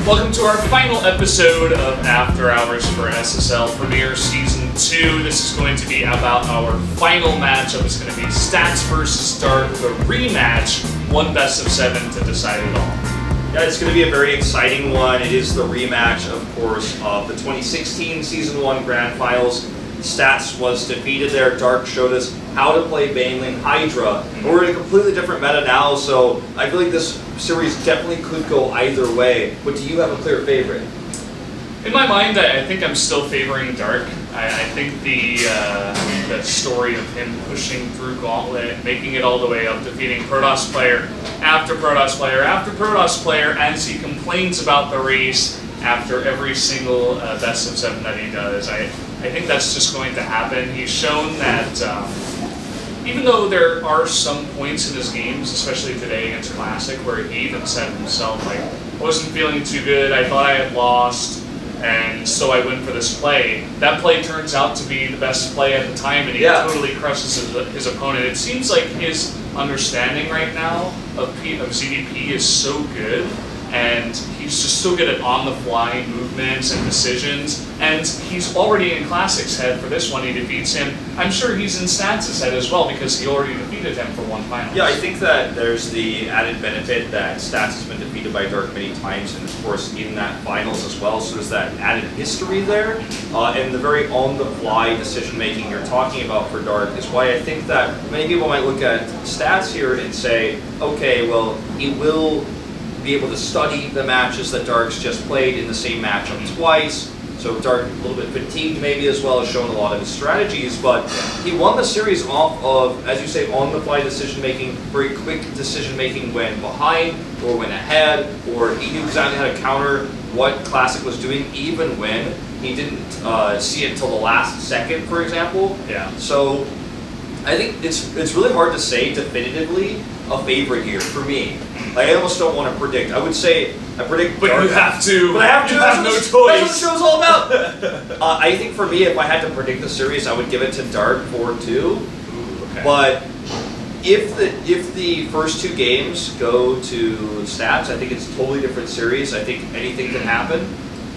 Welcome to our final episode of After Hours for SSL Premier Season 2. This is going to be about our final matchup. It's going to be Stats versus Dark, the rematch, one best of 7 to decide it all. Yeah, it's going to be a very exciting one. It is the rematch, of course, of the 2016 Season 1 Grand Finals. Stats was defeated there. Dark showed us how to play Baneling Hydra. We're in a completely different meta now, so I feel like this series definitely could go either way. But do you have a clear favorite? In my mind, I think I'm still favoring Dark. I think the story of him pushing through Gauntlet, making it all the way up, defeating Protoss player after Protoss player after Protoss player, as he complains about the race after every single best of 7 that he does. I think that's just going to happen. He's shown that even though there are some points in his games, especially today against Classic, where he even said himself, like, I wasn't feeling too good, I thought I had lost, and so I went for this play. That play turns out to be the best play at the time, and he totally crushes his opponent. It seems like his understanding right now of ZVP is so good, and he's just so good at on-the-fly movements and decisions, and he's already in Classic's head for this one. He defeats him. I'm sure he's in Stats' head as well, because he already defeated him for one final. Yeah, I think that there's the added benefit that Stats has been defeated by Dark many times, and of course in that finals as well, so there's that added history there, and the very on-the-fly decision-making you're talking about for Dark is why I think that many people might look at Stats here and say, okay, well, he will be able to study the matches that Dark's just played in the same matchup twice. So Dark a little bit fatigued maybe as well, as shown a lot of his strategies, but he won the series off of, as you say, on-the-fly decision-making, very quick decision-making when behind or when ahead, or he knew exactly how to counter what Classic was doing even when he didn't see it until the last second, for example. Yeah. So I think it's really hard to say definitively a favorite here for me. Like, I almost don't want to predict. I would say I predict But Dark. you have to. But I have to. You have no choice. That's what the show's all about. I think for me, if I had to predict the series, I would give it to Dark 4-2. Ooh, okay. But if the first 2 games go to Stats, I think it's a totally different series. I think anything can happen.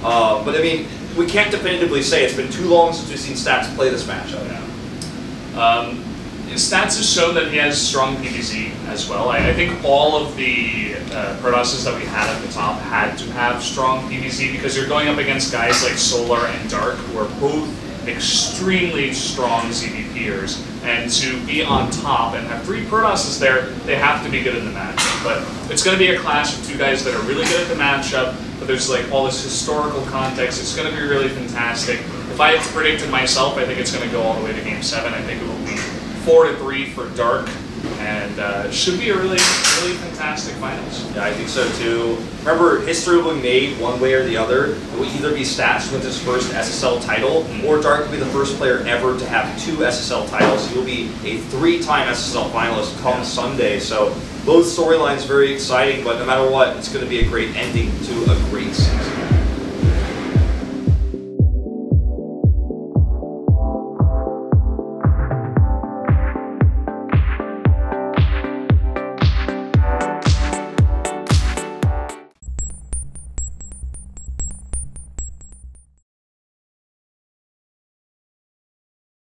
But I mean, we can't definitively say. It's been too long since we've seen Stats play this matchup. Yeah. Stats has shown that he has strong PvZ as well. I think all of the Protosses that we had at the top had to have strong PvZ, because you're going up against guys like Solar and Dark, who are both extremely strong ZVPers, and to be on top and have 3 Protosses there, they have to be good in the matchup. But it's going to be a clash of 2 guys that are really good at the matchup, but there's like all this historical context. It's going to be really fantastic. If I had to predict it myself, I think it's going to go all the way to Game 7. I think it will be 4-3 for Dark, and it should be a really, really fantastic finals. Yeah, I think so too. Remember, history will be made one way or the other. It will either be Stats wins his first SSL title, or Dark will be the first player ever to have 2 SSL titles. He will be a 3-time SSL finalist come Sunday. So both storylines very exciting, but no matter what, it's going to be a great ending to a great season.